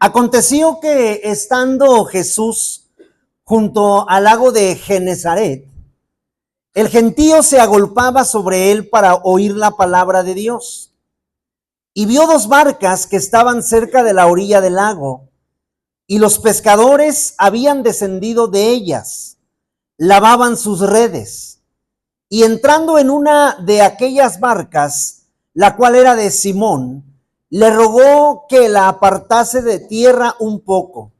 Aconteció que estando Jesús junto al lago de Genezaret, el gentío se agolpaba sobre él para oír la palabra de Dios. Y vio dos barcas que estaban cerca de la orilla del lago, y los pescadores habían descendido de ellas, lavaban sus redes. Y entrando en una de aquellas barcas, la cual era de Simón, le rogó que la apartase de tierra un poco.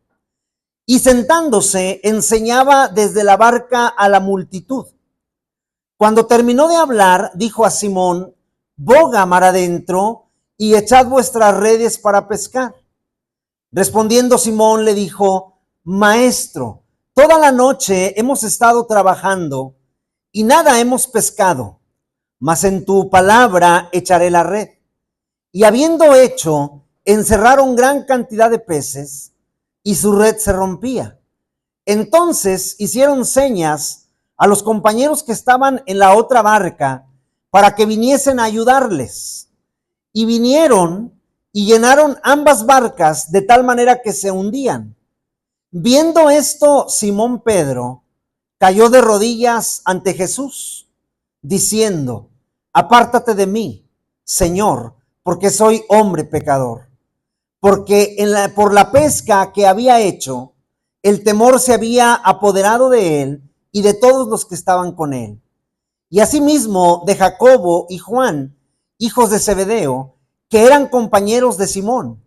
Y sentándose, enseñaba desde la barca a la multitud. Cuando terminó de hablar, dijo a Simón: boga mar adentro y echad vuestras redes para pescar. Respondiendo Simón le dijo: Maestro, toda la noche hemos estado trabajando y nada hemos pescado, mas en tu palabra echaré la red. Y habiendo hecho, encerraron gran cantidad de peces y su red se rompía. Entonces hicieron señas a los compañeros que estaban en la otra barca para que viniesen a ayudarles. Y vinieron y llenaron ambas barcas de tal manera que se hundían. Viendo esto, Simón Pedro cayó de rodillas ante Jesús, diciendo: apártate de mí, Señor, porque soy hombre pecador. Porque por la pesca que había hecho, el temor se había apoderado de él y de todos los que estaban con él. Y asimismo de Jacobo y Juan, hijos de Zebedeo, que eran compañeros de Simón.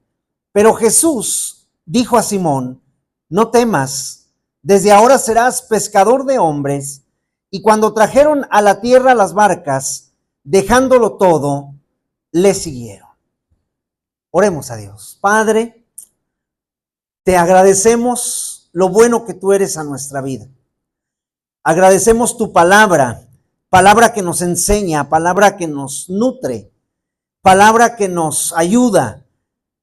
Pero Jesús dijo a Simón: no temas, desde ahora serás pescador de hombres. Y cuando trajeron a la tierra las barcas, dejándolo todo, le siguieron. Oremos a Dios. Padre, te agradecemos lo bueno que tú eres a nuestra vida. Agradecemos tu palabra, palabra que nos enseña, palabra que nos nutre, palabra que nos ayuda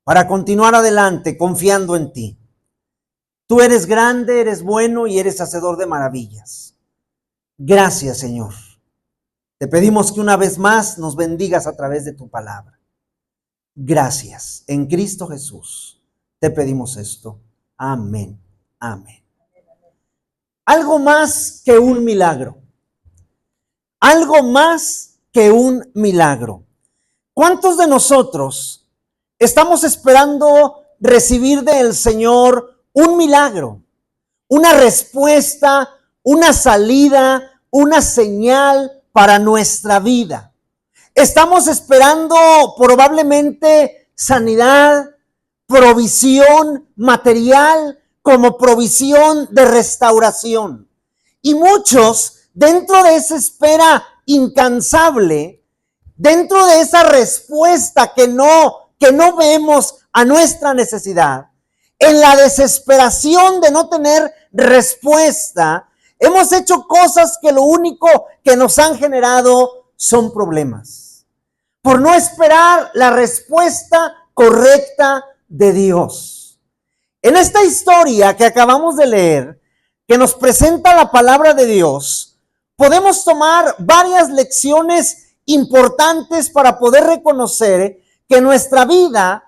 para continuar adelante confiando en ti. Tú eres grande, eres bueno y eres hacedor de maravillas. Gracias, Señor. Te pedimos que una vez más nos bendigas a través de tu palabra. Gracias. En Cristo Jesús te pedimos esto. Amén. Amén. Algo más que un milagro. Algo más que un milagro. ¿Cuántos de nosotros estamos esperando recibir del Señor un milagro, una respuesta, una salida, una señal para nuestra vida? Estamos esperando probablemente sanidad, provisión material, como provisión de restauración. Y muchos, dentro de esa espera incansable, dentro de esa respuesta que no vemos a nuestra necesidad, en la desesperación de no tener respuesta, hemos hecho cosas que lo único que nos han generado son problemas. Por no esperar la respuesta correcta de Dios. En esta historia que acabamos de leer, que nos presenta la palabra de Dios, podemos tomar varias lecciones importantes para poder reconocer que en nuestra vida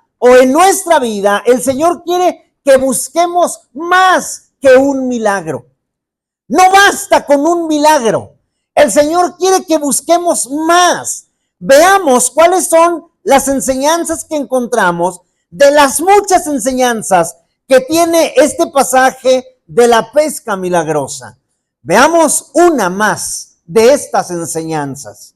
el Señor quiere que busquemos más que un milagro. No basta con un milagro. El Señor quiere que busquemos más. Veamos cuáles son las enseñanzas que encontramos de las muchas enseñanzas que tiene este pasaje de la pesca milagrosa. Veamos una más de estas enseñanzas.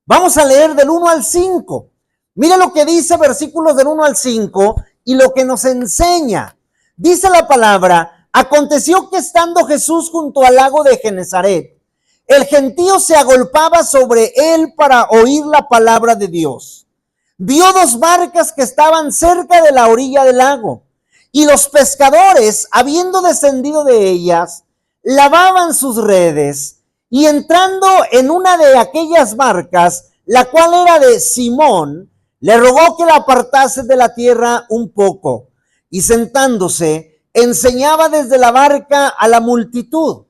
Vamos a leer del 1 al 5. Mira lo que dice versículos del 1 al 5 y lo que nos enseña. Dice la palabra: aconteció que estando Jesús junto al lago de Genezaret, el gentío se agolpaba sobre él para oír la palabra de Dios. Vio dos barcas que estaban cerca de la orilla del lago, y los pescadores, habiendo descendido de ellas, lavaban sus redes. Y entrando en una de aquellas barcas, la cual era de Simón, le rogó que la apartase de la tierra un poco. Y sentándose, enseñaba desde la barca a la multitud.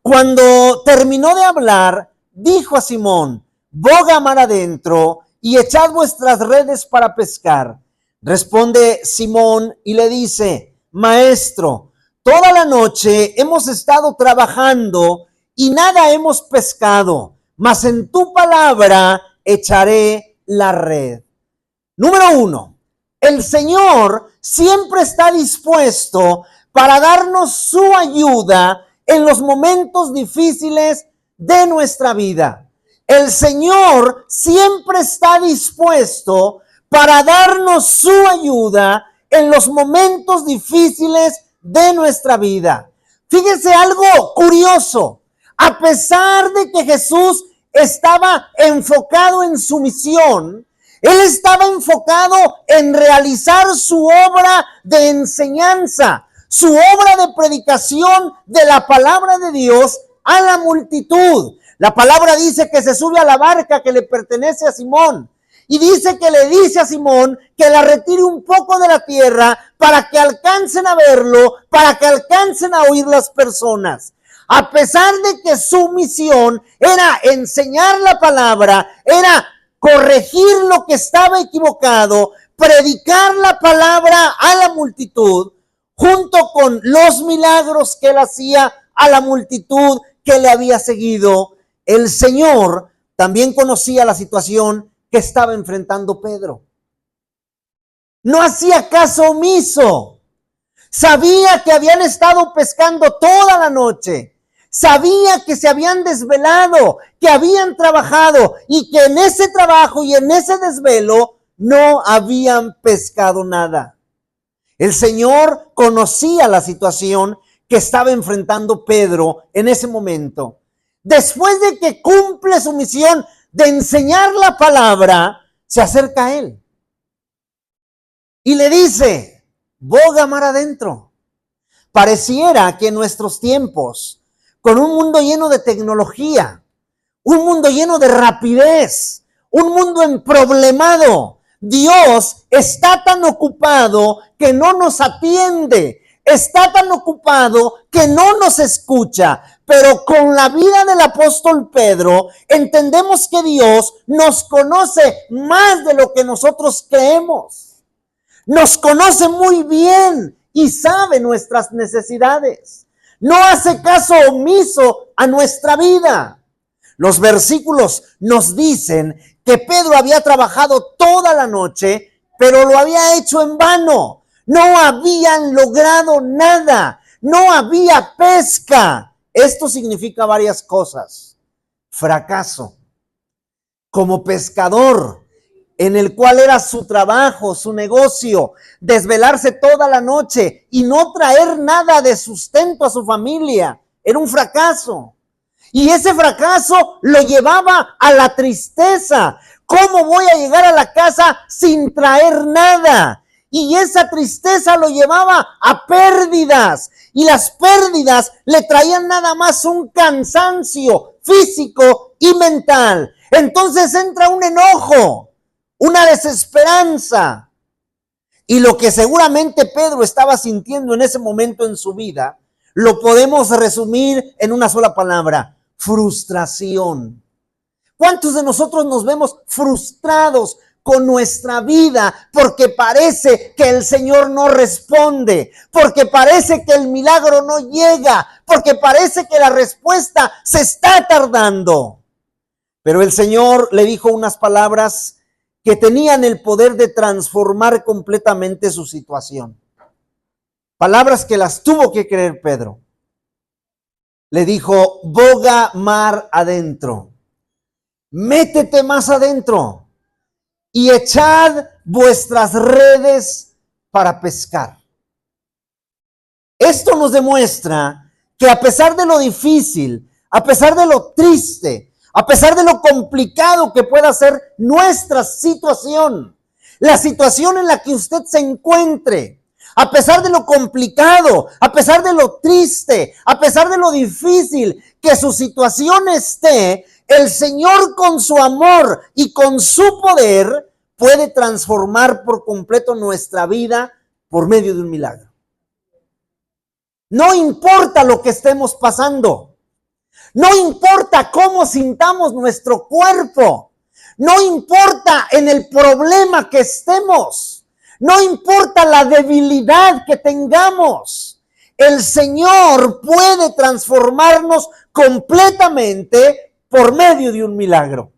Cuando terminó de hablar, dijo a Simón: boga mar adentro y echad vuestras redes para pescar. Responde Simón y le dice: Maestro, toda la noche hemos estado trabajando y nada hemos pescado, mas en tu palabra echaré la red. Número 1, el Señor siempre está dispuesto para darnos su ayuda en los momentos difíciles de nuestra vida. El Señor siempre está dispuesto para darnos su ayuda en los momentos difíciles de nuestra vida. Fíjense algo curioso. A pesar de que Jesús estaba enfocado en su misión, Él estaba enfocado en realizar su obra de enseñanza, su obra de predicación de la palabra de Dios a la multitud. La palabra dice que se sube a la barca que le pertenece a Simón. Y dice que le dice a Simón que la retire un poco de la tierra para que alcancen a verlo, para que alcancen a oír las personas. A pesar de que su misión era enseñar la palabra, era corregir lo que estaba equivocado, predicar la palabra a la multitud, junto con los milagros que él hacía a la multitud que le había seguido, el Señor también conocía la situación que estaba enfrentando Pedro. No hacía caso omiso. Sabía que habían estado pescando toda la noche. Sabía que se habían desvelado, que habían trabajado y que en ese trabajo y en ese desvelo no habían pescado nada. El Señor conocía la situación que estaba enfrentando Pedro en ese momento. Después de que cumple su misión de enseñar la palabra, se acerca a él y le dice: boga mar adentro. Pareciera que en nuestros tiempos, con un mundo lleno de tecnología, un mundo lleno de rapidez, un mundo emproblemado, Dios está tan ocupado que no nos atiende, está tan ocupado que no nos escucha. Pero con la vida del apóstol Pedro, entendemos que Dios nos conoce más de lo que nosotros creemos. Nos conoce muy bien y sabe nuestras necesidades. No hace caso omiso a nuestra vida. Los versículos nos dicen que Pedro había trabajado toda la noche, pero lo había hecho en vano. No habían logrado nada. No había pesca. Esto significa varias cosas. Fracaso. Como pescador, en el cual era su trabajo, su negocio, desvelarse toda la noche y no traer nada de sustento a su familia, era un fracaso. Y ese fracaso lo llevaba a la tristeza. ¿Cómo voy a llegar a la casa sin traer nada? Y esa tristeza lo llevaba a pérdidas. Y las pérdidas le traían nada más un cansancio físico y mental. Entonces entra un enojo, una desesperanza. Y lo que seguramente Pedro estaba sintiendo en ese momento en su vida, lo podemos resumir en una sola palabra: frustración. ¿Cuántos de nosotros nos vemos frustrados con nuestra vida porque parece que el Señor no responde, porque parece que el milagro no llega, porque parece que la respuesta se está tardando? Pero el Señor le dijo unas palabras que tenían el poder de transformar completamente su situación. Palabras que las tuvo que creer Pedro. Le dijo: boga mar adentro. Métete más adentro y echad vuestras redes para pescar. Esto nos demuestra que a pesar de lo difícil, a pesar de lo triste, a pesar de lo complicado que pueda ser nuestra situación, la situación en la que usted se encuentre, a pesar de lo complicado, a pesar de lo triste, a pesar de lo difícil que su situación esté, el Señor con su amor y con su poder puede transformar por completo nuestra vida por medio de un milagro. No importa lo que estemos pasando. No importa cómo sintamos nuestro cuerpo. No importa en el problema que estemos. No importa la debilidad que tengamos, el Señor puede transformarnos completamente por medio de un milagro.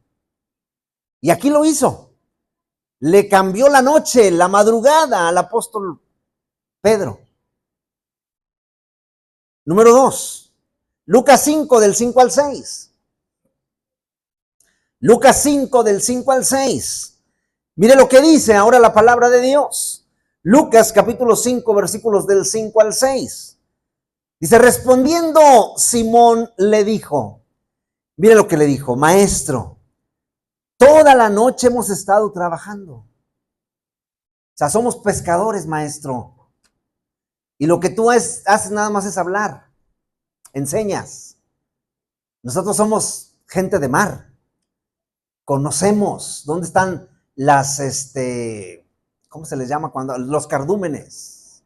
Y aquí lo hizo. Le cambió la noche, la madrugada al apóstol Pedro. Número 2, Lucas 5 del 5 al 6. Lucas 5 del 5 al 6. Mire lo que dice ahora la palabra de Dios. Lucas capítulo 5 versículos del 5 al 6. Dice, respondiendo Simón le dijo, mire lo que le dijo, maestro, toda la noche hemos estado trabajando. O sea, somos pescadores, maestro. Y lo que tú haces nada más es hablar, enseñas. Nosotros somos gente de mar. Conocemos dónde están las, ¿cómo se les llama cuando? Los cardúmenes.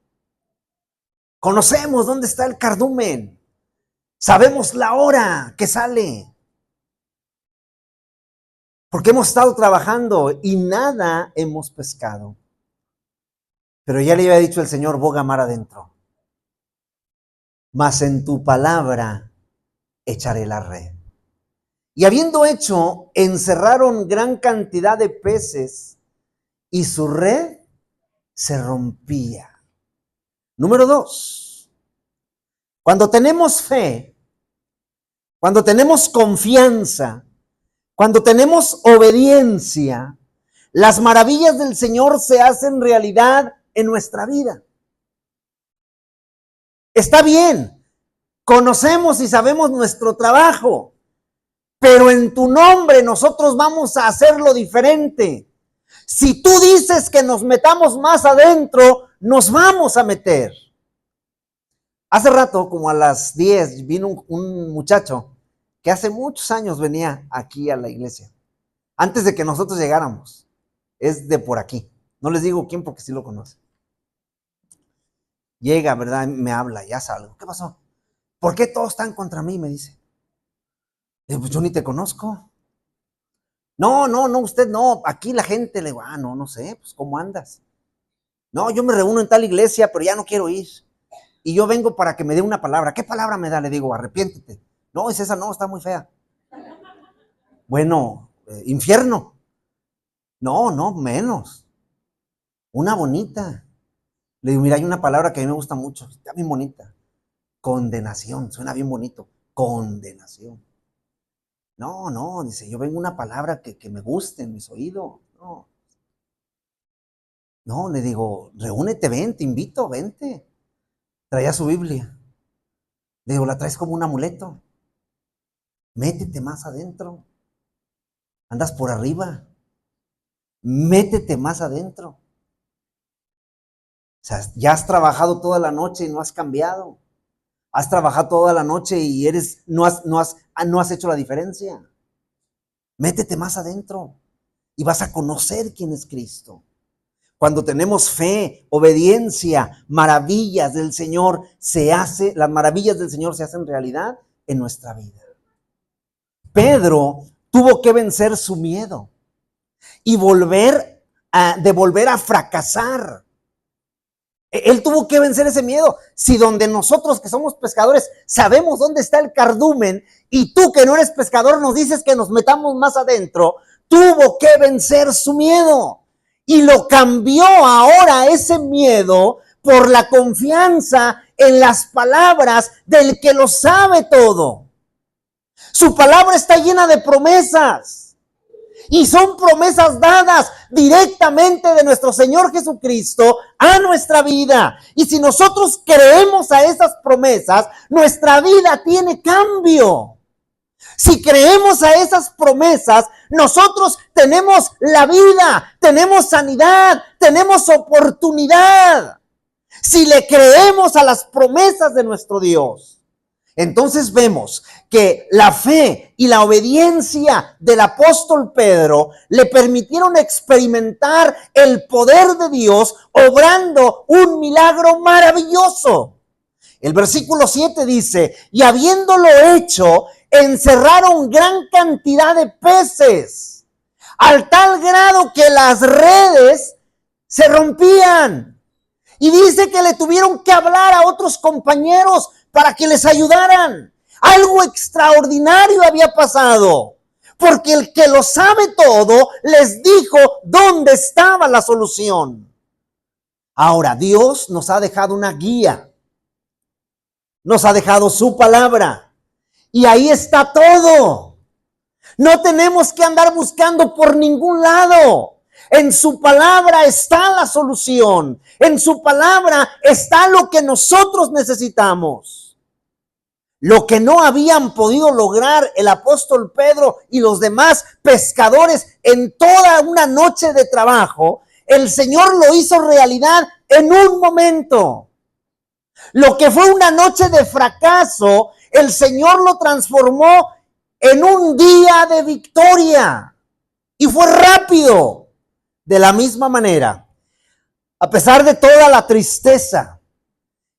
Conocemos dónde está el cardumen. Sabemos la hora que sale. Porque hemos estado trabajando y nada hemos pescado. Pero ya le había dicho el Señor, boga mar adentro. Mas en tu palabra echaré la red. Y habiendo hecho, encerraron gran cantidad de peces y su red se rompía. Número 2. Cuando tenemos fe, cuando tenemos confianza, cuando tenemos obediencia, las maravillas del Señor se hacen realidad en nuestra vida. Está bien, conocemos y sabemos nuestro trabajo, pero en tu nombre nosotros vamos a hacerlo diferente. Si tú dices que nos metamos más adentro, nos vamos a meter. Hace rato, como a las 10, vino un muchacho que hace muchos años venía aquí a la iglesia, antes de que nosotros llegáramos. Es de por aquí. No les digo quién porque sí lo conoce. Llega, ¿verdad? Me habla, ya salgo. ¿Qué pasó? ¿Por qué todos están contra mí? Me dice. Pues yo ni te conozco. No, usted no. Aquí la gente le digo, no sé, pues ¿cómo andas? No, yo me reúno en tal iglesia, pero ya no quiero ir. Y yo vengo para que me dé una palabra. ¿Qué palabra me da? Le digo, arrepiéntete. No, es esa, no, está muy fea. Bueno, infierno. No, menos. Una bonita. Le digo, mira, hay una palabra que a mí me gusta mucho, está bien bonita. Condenación, suena bien bonito. Condenación. No, dice, yo vengo una palabra que me guste en mis oídos. No, le digo, reúnete, ven, te invito, vente. Traía su Biblia. Le digo, la traes como un amuleto. Métete más adentro. Andas por arriba. Métete más adentro. O sea, ya has trabajado toda la noche y no has cambiado. Has trabajado toda la noche y no has hecho la diferencia. Métete más adentro y vas a conocer quién es Cristo. Cuando tenemos fe, obediencia, maravillas del Señor las maravillas del Señor se hacen realidad en nuestra vida. Pedro tuvo que vencer su miedo y volver a fracasar. Él tuvo que vencer ese miedo. Si donde nosotros que somos pescadores sabemos dónde está el cardumen y tú que no eres pescador nos dices que nos metamos más adentro, tuvo que vencer su miedo y lo cambió ahora ese miedo por la confianza en las palabras del que lo sabe todo. Su palabra está llena de promesas. Y son promesas dadas directamente de nuestro Señor Jesucristo a nuestra vida. Y si nosotros creemos a esas promesas, nuestra vida tiene cambio. Si creemos a esas promesas, nosotros tenemos la vida, tenemos sanidad, tenemos oportunidad. Si le creemos a las promesas de nuestro Dios. Entonces vemos que la fe y la obediencia del apóstol Pedro le permitieron experimentar el poder de Dios obrando un milagro maravilloso. El versículo 7 dice, y habiéndolo hecho, encerraron gran cantidad de peces, al tal grado que las redes se rompían. Y dice que le tuvieron que hablar a otros compañeros para que les ayudaran. Algo extraordinario había pasado, porque el que lo sabe todo les dijo dónde estaba la solución. Ahora, Dios nos ha dejado una guía, nos ha dejado su palabra, y ahí está todo. No tenemos que andar buscando por ningún lado. En su palabra está la solución. En su palabra está lo que nosotros necesitamos. Lo que no habían podido lograr el apóstol Pedro y los demás pescadores en toda una noche de trabajo, el Señor lo hizo realidad en un momento. Lo que fue una noche de fracaso, el Señor lo transformó en un día de victoria. Y fue rápido. De la misma manera, a pesar de toda la tristeza,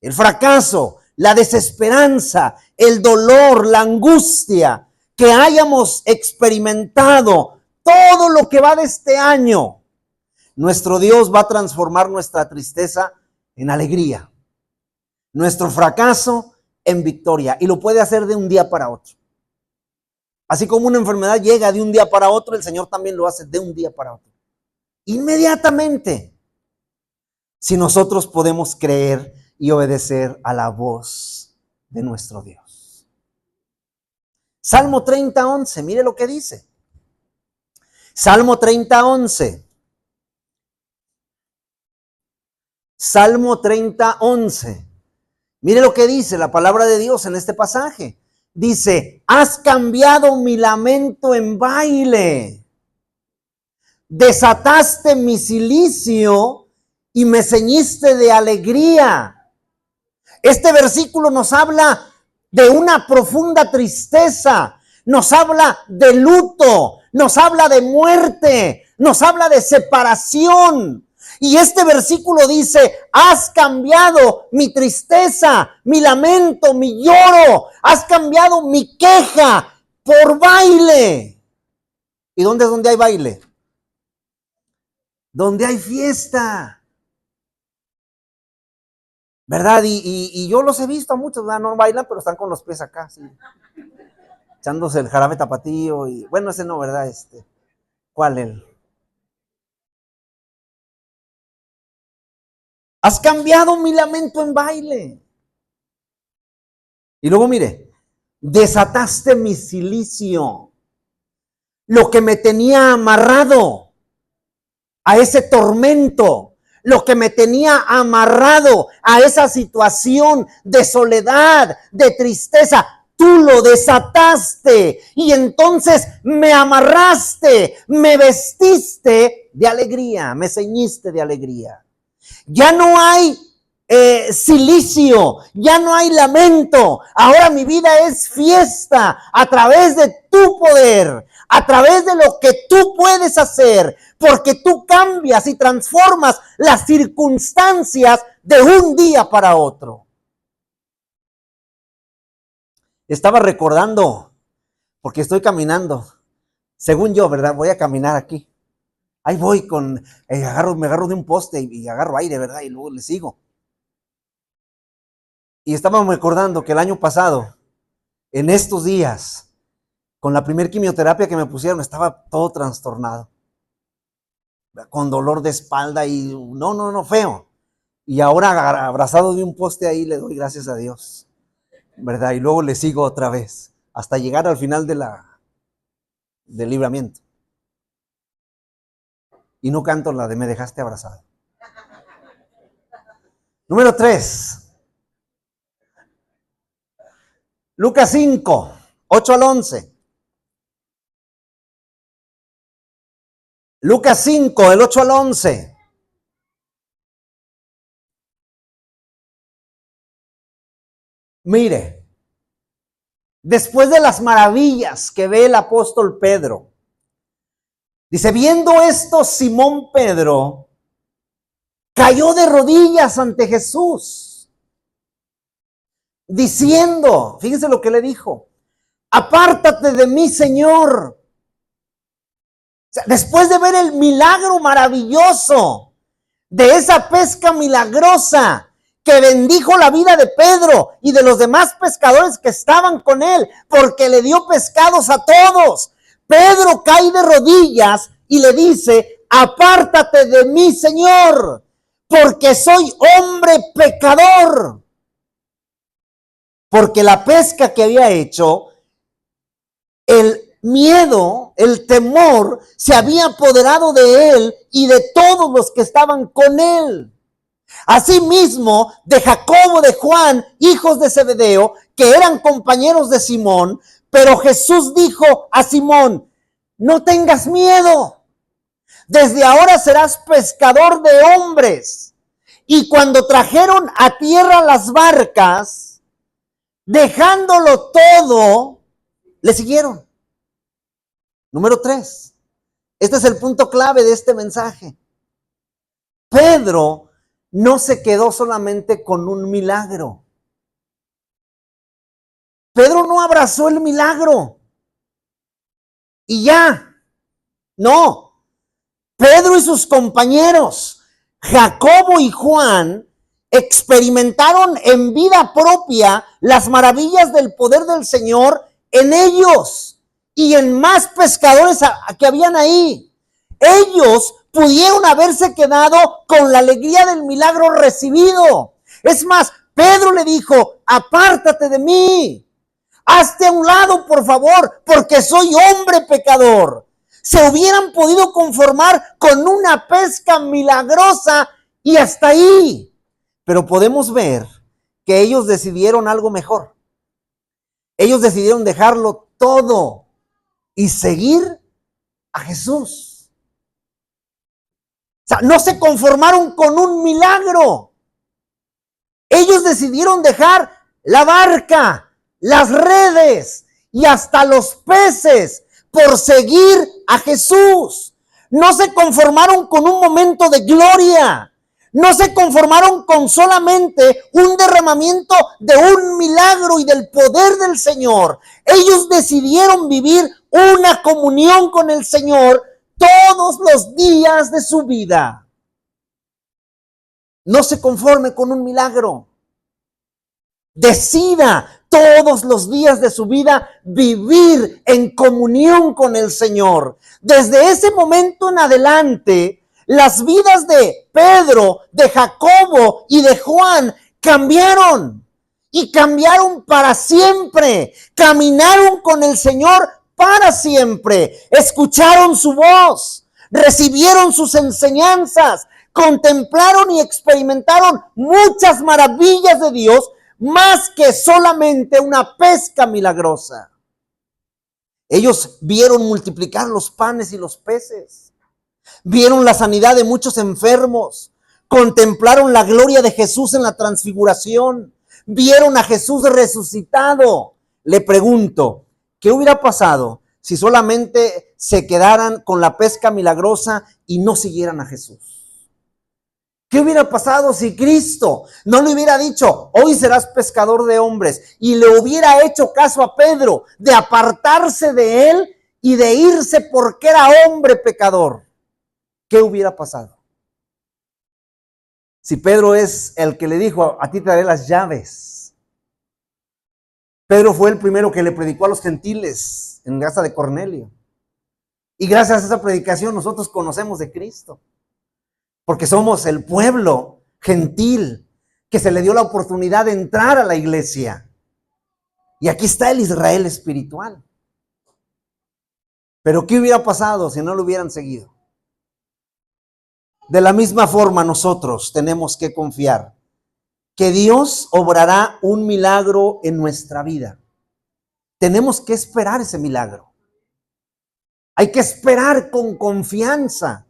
el fracaso, la desesperanza, el dolor, la angustia que hayamos experimentado, todo lo que va de este año, nuestro Dios va a transformar nuestra tristeza en alegría, nuestro fracaso en victoria, y lo puede hacer de un día para otro. Así como una enfermedad llega de un día para otro, el Señor también lo hace de un día para otro. Inmediatamente, si nosotros podemos creer y obedecer a la voz de nuestro Dios. Salmo 30:11, mire lo que dice. Salmo 30:11. Salmo 30:11. Mire lo que dice la palabra de Dios en este pasaje. Dice, has cambiado mi lamento en baile. Desataste mi cilicio y me ceñiste de alegría. Este versículo nos habla de una profunda tristeza, nos habla de luto, nos habla de muerte, nos habla de separación. Y este versículo dice, has cambiado mi tristeza, mi lamento, mi lloro, has cambiado mi queja por baile. ¿Y dónde es donde hay baile? Donde hay fiesta, ¿verdad? Y yo los he visto a muchos, ¿verdad? No bailan, pero están con los pies acá, sí, echándose el jarabe tapatío, y bueno, ese no, ¿verdad? ¿Cuál? Has cambiado mi lamento en baile. Y luego mire, desataste mi cilicio, lo que me tenía amarrado a ese tormento, lo que me tenía amarrado a esa situación de soledad, de tristeza, tú lo desataste y entonces me amarraste, me vestiste de alegría, me ceñiste de alegría. Ya no hay cilicio, ya no hay lamento, ahora mi vida es fiesta a través de tu poder, a través de lo que tú puedes hacer, porque tú cambias y transformas las circunstancias de un día para otro. Estaba recordando, porque estoy caminando, según yo, ¿verdad? Voy a caminar aquí. Ahí voy me agarro de un poste y agarro aire, ¿verdad? Y luego le sigo. Y estábamos recordando que el año pasado, en estos días, con la primer quimioterapia que me pusieron, estaba todo trastornado, con dolor de espalda y no, feo. Y ahora abrazado de un poste ahí le doy gracias a Dios, ¿verdad? Y luego le sigo otra vez, hasta llegar al final del libramiento. Y no canto la de me dejaste abrazado. Número 3. Lucas 5, 8 al 11. Lucas 5, del 8 al 11. Mire, después de las maravillas que ve el apóstol Pedro, dice, viendo esto, Simón Pedro cayó de rodillas ante Jesús, diciendo, fíjense lo que le dijo, apártate de mí, Señor. O sea, después de ver el milagro maravilloso, de esa pesca milagrosa que bendijo la vida de Pedro y de los demás pescadores que estaban con él, porque le dio pescados a todos. Pedro cae de rodillas y le dice: apártate de mí, Señor, porque soy hombre pecador. Porque la pesca que había hecho, el miedo, el temor, se había apoderado de él y de todos los que estaban con él. Asimismo, de Jacobo, de Juan, hijos de Zebedeo, que eran compañeros de Simón, pero Jesús dijo a Simón: no tengas miedo, desde ahora serás pescador de hombres. Y cuando trajeron a tierra las barcas, dejándolo todo, le siguieron. Número 3. Este es el punto clave de este mensaje. Pedro no se quedó solamente con un milagro. Pedro no abrazó el milagro y ya. No. Pedro y sus compañeros, Jacobo y Juan, experimentaron en vida propia las maravillas del poder del Señor en ellos y en más pescadores que habían ahí. Ellos pudieron haberse quedado con la alegría del milagro recibido. Es más, Pedro le dijo: apártate de mí, hazte a un lado, por favor, porque soy hombre pecador. Se hubieran podido conformar con una pesca milagrosa y hasta ahí. Pero podemos ver que ellos decidieron algo mejor. Ellos decidieron dejarlo todo y seguir a Jesús. O sea, no se conformaron con un milagro. Ellos decidieron dejar la barca, las redes y hasta los peces por seguir a Jesús. No se conformaron con un momento de gloria. No se conformaron con solamente un derramamiento de un milagro y del poder del Señor. Ellos decidieron vivir una comunión con el Señor todos los días de su vida. No se conforme con un milagro. Decida todos los días de su vida vivir en comunión con el Señor. Desde ese momento en adelante, las vidas de Pedro, de Jacobo y de Juan cambiaron. Y cambiaron para siempre. Caminaron con el Señor para siempre. Escucharon su voz. Recibieron sus enseñanzas. Contemplaron y experimentaron muchas maravillas de Dios, más que solamente una pesca milagrosa. Ellos vieron multiplicar los panes y los peces. Vieron la sanidad de muchos enfermos. Contemplaron la gloria de Jesús en la transfiguración. Vieron a Jesús resucitado. Le pregunto, ¿qué hubiera pasado si solamente se quedaran con la pesca milagrosa y no siguieran a Jesús? ¿Qué hubiera pasado si Cristo no le hubiera dicho: hoy serás pescador de hombres, y le hubiera hecho caso a Pedro de apartarse de él y de irse porque era hombre pecador? ¿Qué hubiera pasado? Si Pedro es el que le dijo: a ti te daré las llaves. Pedro fue el primero que le predicó a los gentiles en casa de Cornelio. Y gracias a esa predicación nosotros conocemos de Cristo. Porque somos el pueblo gentil que se le dio la oportunidad de entrar a la iglesia. Y aquí está el Israel espiritual. Pero ¿qué hubiera pasado si no lo hubieran seguido? De la misma forma nosotros tenemos que confiar que Dios obrará un milagro en nuestra vida. Tenemos que esperar ese milagro. Hay que esperar con confianza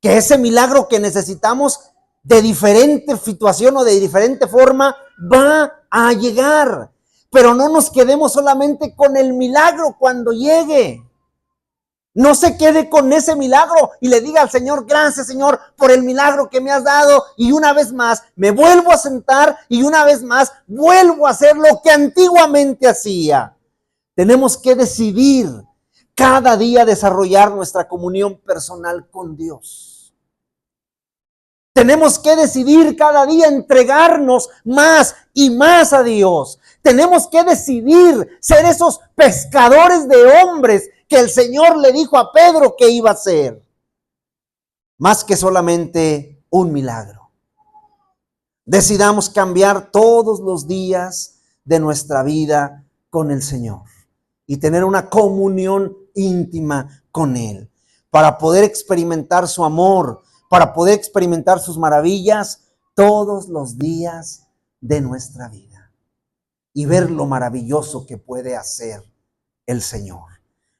que ese milagro que necesitamos de diferente situación o de diferente forma va a llegar. Pero no nos quedemos solamente con el milagro cuando llegue. No se quede con ese milagro y le diga al Señor: gracias, Señor, por el milagro que me has dado, y una vez más me vuelvo a sentar y una vez más vuelvo a hacer lo que antiguamente hacía. Tenemos que decidir cada día desarrollar nuestra comunión personal con Dios. Tenemos que decidir cada día entregarnos más y más a Dios. Tenemos que decidir ser esos pescadores de hombres que el Señor le dijo a Pedro que iba a ser. Más que solamente un milagro. Decidamos cambiar todos los días de nuestra vida con el Señor y tener una comunión íntima con Él para poder experimentar su amor, para poder experimentar sus maravillas todos los días de nuestra vida y ver lo maravilloso que puede hacer el Señor.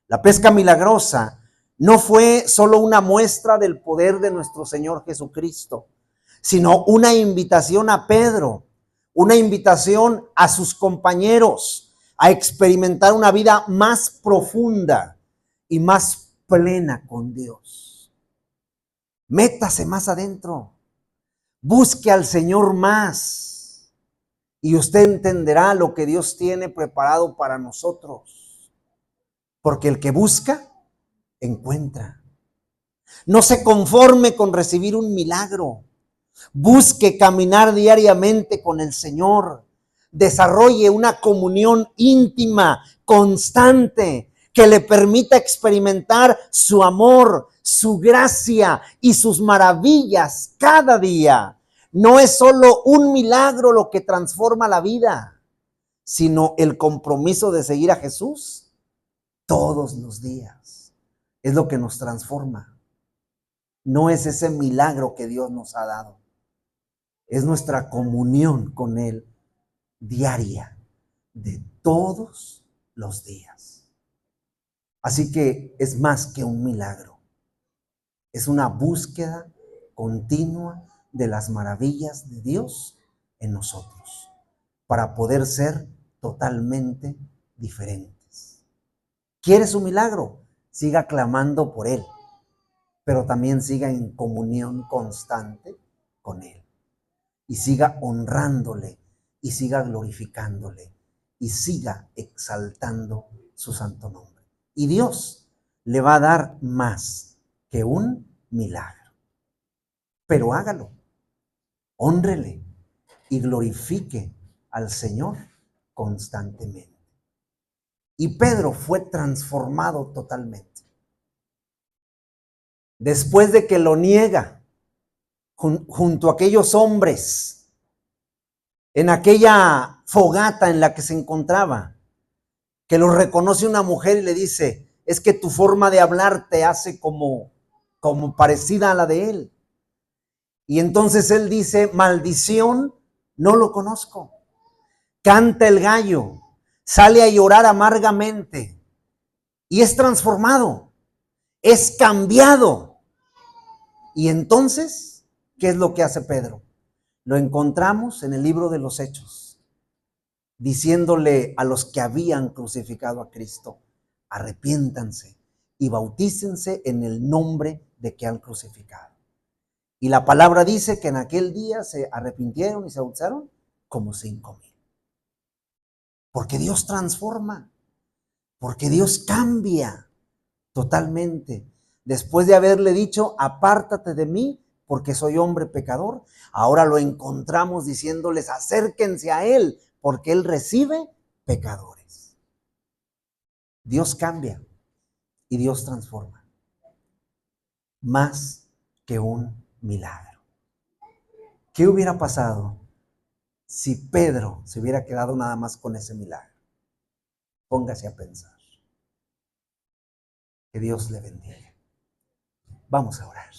La pesca milagrosa no fue solo una muestra del poder de nuestro Señor Jesucristo, sino una invitación a Pedro, una invitación a sus compañeros a experimentar una vida más profunda y más plena con Dios. Métase más adentro, busque al Señor más y usted entenderá lo que Dios tiene preparado para nosotros. Porque el que busca, encuentra. No se conforme con recibir un milagro. Busque caminar diariamente con el Señor. Desarrolle una comunión íntima, constante, que le permita experimentar su amor, su gracia y sus maravillas cada día. No es solo un milagro lo que transforma la vida, sino el compromiso de seguir a Jesús todos los días. Es lo que nos transforma. No es ese milagro que Dios nos ha dado. Es nuestra comunión con Él diaria, de todos los días. Así que es más que un milagro. Es una búsqueda continua de las maravillas de Dios en nosotros, para poder ser totalmente diferentes. ¿Quieres un milagro? Siga clamando por Él, pero también siga en comunión constante con Él. Y siga honrándole, y siga glorificándole, y siga exaltando su santo nombre. Y Dios le va a dar más que un milagro. Pero hágalo, hónrele y glorifique al Señor constantemente. Y Pedro fue transformado totalmente. Después de que lo niega junto a aquellos hombres, en aquella fogata en la que se encontraba, que lo reconoce una mujer y le dice, es que tu forma de hablar te hace como parecida a la de él. Y entonces él dice, maldición, no lo conozco. Canta el gallo, sale a llorar amargamente y es transformado, es cambiado. Y entonces, ¿qué es lo que hace Pedro? Lo encontramos en el libro de los Hechos, diciéndole a los que habían crucificado a Cristo, arrepiéntanse y bautícense en el nombre de que han crucificado. Y la palabra dice que en aquel día se arrepintieron y se bautizaron como 5,000. Porque Dios transforma, porque Dios cambia totalmente. Después de haberle dicho, apártate de mí, porque soy hombre pecador, ahora lo encontramos diciéndoles, acérquense a Él, porque Él recibe pecadores. Dios cambia y Dios transforma. Más que un milagro. ¿Qué hubiera pasado si Pedro se hubiera quedado nada más con ese milagro? Póngase a pensar. Que Dios le bendiga. Vamos a orar.